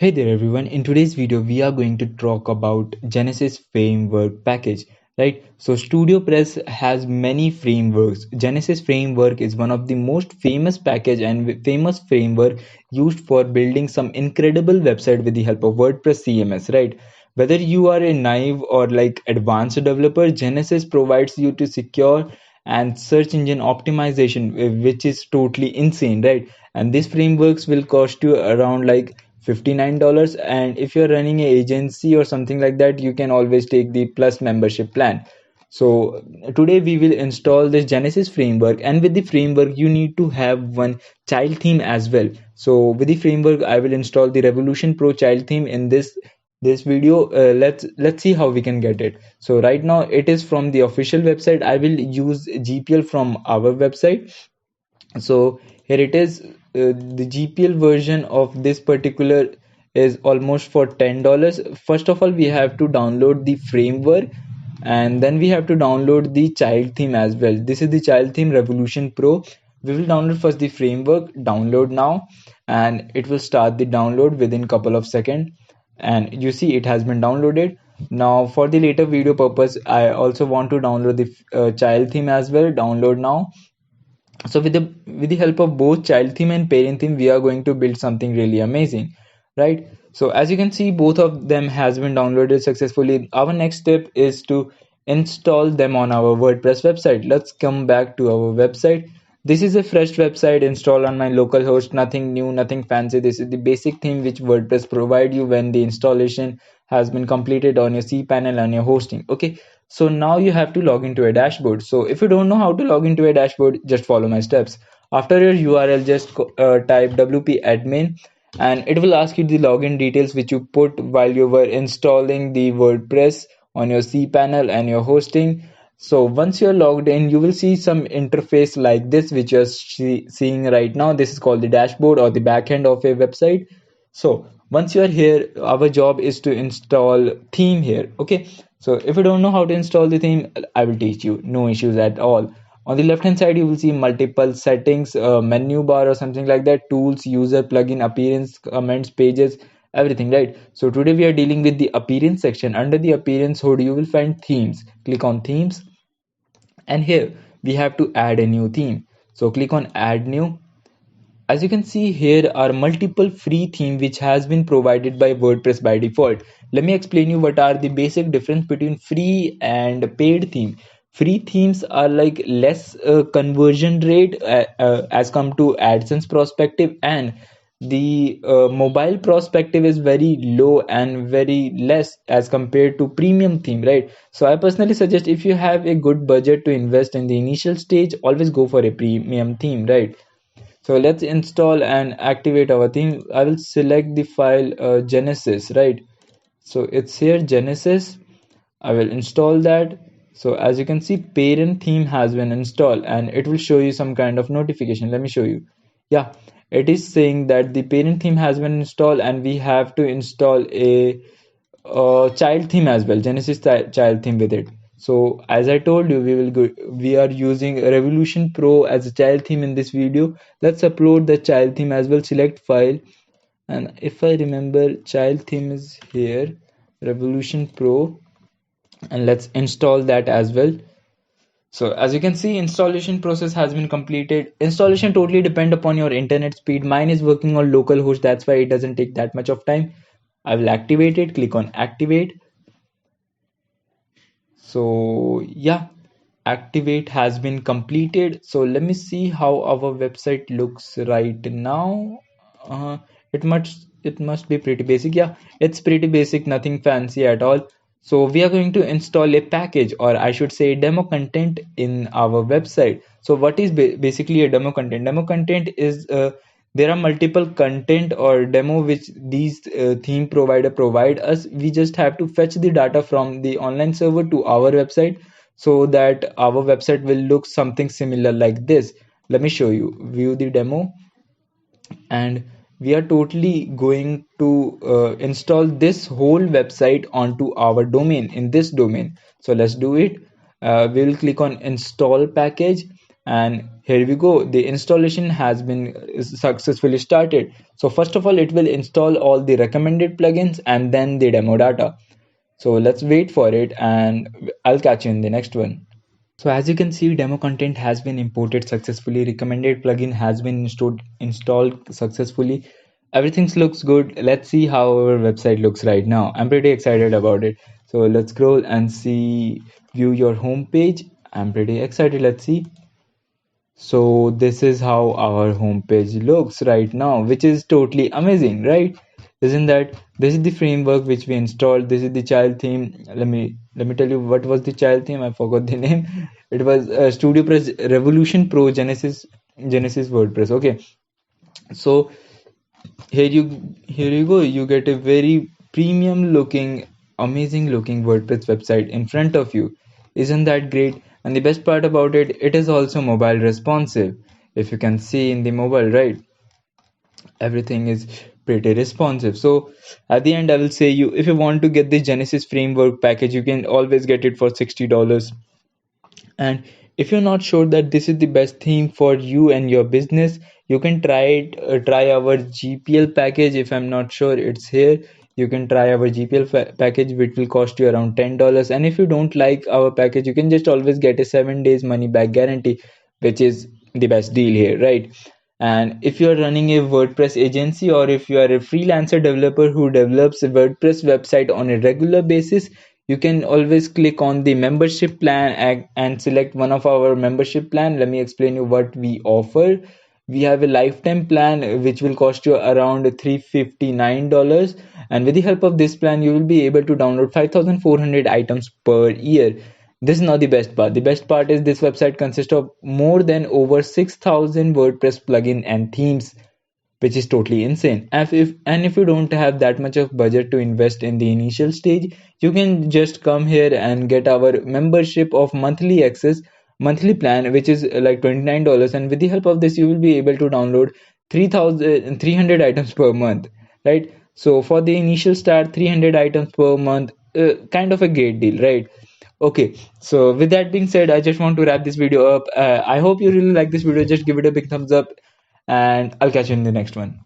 Hey there everyone, in today's video we are going to talk about Genesis framework package, right? So StudioPress has many frameworks. Genesis framework is one of the most famous package and famous framework used for building some incredible website with the help of WordPress CMS, right? Whether you are a naive or like advanced developer, Genesis provides you to secure and search engine optimization, which is totally insane, right? And these frameworks will cost you around like $59, and if you're running an agency or something like that, you can always take the plus membership plan. So today we will install this Genesis framework, and with the framework you need to have one child theme as well. So with the framework I will install the Revolution Pro child theme in this video. Let's see how we can get it. So right now it is from the official website. I will use GPL from our website. So here it is. The GPL version of this particular is almost for $10. First of all, we have to download the framework, and then we have to download the child theme as well. This is the child theme Revolution Pro. We will download first the framework. Download now, and it will start the download within couple of seconds. And you see it has been downloaded. Now for the later video purpose, I also want to download the child theme as well. Download now. So with the help of both child theme and parent theme, we are going to build something really amazing, right? So as you can see, both of them has been downloaded successfully. Our next step is to install them on our WordPress website. Let's come back to our website. This is a fresh website installed on my local host. Nothing new, nothing fancy. This is the basic theme which WordPress provide you when the installation has been completed on your cPanel and your hosting. Okay, so now you have to log into a dashboard. So if you don't know how to log into a dashboard, just follow my steps. After your URL, just type wp admin, and it will ask you the login details which you put while you were installing the WordPress on your cPanel and your hosting. So once you're logged in, you will see some interface like this which you're seeing right now. This is called the dashboard or the backend of a website. So once you are here, our job is to install theme here. Okay, so if you don't know how to install the theme, I will teach you. No issues at all. On the left hand side, you will see multiple settings, menu bar or something like that, tools, user, plugin, appearance, comments, pages, everything, right? So today we are dealing with the appearance section. Under the appearance hood, you will find themes. Click on themes, and here we have to add a new theme. So click on add new. As you can see, here are multiple free themes which has been provided by WordPress by default. Let me explain you what are the basic difference between free and paid theme. Free themes are like less conversion rate as come to AdSense perspective, and the mobile perspective is very low and very less as compared to premium theme, right? So I personally suggest, if you have a good budget to invest in the initial stage, always go for a premium theme, right? So let's install and activate our theme. I will select the file Genesis, right? So it's here Genesis. I will install that. So as you can see, parent theme has been installed, and it will show you some kind of notification. Let me show you. Yeah, it is saying that the parent theme has been installed, and we have to install a child theme as well, Genesis child theme with it. So as I told you, we are using Revolution Pro as a child theme in this video. Let's upload the child theme as well. Select file, and if I remember, child theme is here, Revolution Pro, and let's install that as well. So as you can see, installation process has been completed. Installation totally depend upon your internet speed. Mine is working on localhost, that's why it doesn't take that much of time. I will activate it. Click on activate. So yeah, activate has been completed. So let me see how our website looks right now. It must be pretty basic. Yeah, it's pretty basic, nothing fancy at all. So we are going to install a package, or I should say demo content, in our website. So what is basically a demo content? Demo content is there are multiple content or demo which these theme provider provide us. We just have to fetch the data from the online server to our website, so that our website will look something similar like this. Let me show you. View the demo, and we are totally going to install this whole website onto our domain, in this domain. So let's do it. We will click on install package, And here we go, the installation has been successfully started. So first of all, it will install all the recommended plugins and then the demo data. So let's wait for it, and I'll catch you in the next one. So as you can see, demo content has been imported successfully. Recommended plugin has been installed successfully. Everything looks good. Let's see how our website looks right now. I'm pretty excited about it. So let's scroll and see, view your home page. I'm pretty excited. Let's see. So this is how our homepage looks right now, which is totally amazing, right? Isn't that? This is the framework which we installed. This is the child theme. Let me tell you what was the child theme. I forgot the name. It was StudioPress Revolution Pro Genesis WordPress. Okay, so here you go. You get a very premium looking, amazing looking WordPress website in front of you. Isn't that great? And the best part about it, it is also mobile responsive. If you can see in the mobile, right? Everything is pretty responsive. So at the end, I will say, you, if you want to get the Genesis framework package, you can always get it for $60. And if you're not sure that this is the best theme for you and your business, you can try our GPL package. If I'm not sure, it's here. You can try our GPL package, which will cost you around $10. And if you don't like our package, you can just always get a 7 days money back guarantee, which is the best deal here, right? And if you're running a WordPress agency, or if you are a freelancer developer who develops a WordPress website on a regular basis, you can always click on the membership plan and select one of our membership plan. Let me explain you what we offer. We have a lifetime plan which will cost you around $359, and with the help of this plan you will be able to download 5,400 items per year. This is not the best part. The best part is this website consists of more than over 6,000 WordPress plugin and themes, which is totally insane. And if you don't have that much of budget to invest in the initial stage, you can just come here and get our membership of monthly access, monthly plan, which is like $29. And with the help of this, you will be able to download 3,300 items per month, right? So for the initial start, 300 items per month, kind of a great deal, right? Okay, so with that being said, I just want to wrap this video up. I hope you really like this video. Just give it a big thumbs up, and I'll catch you in the next one.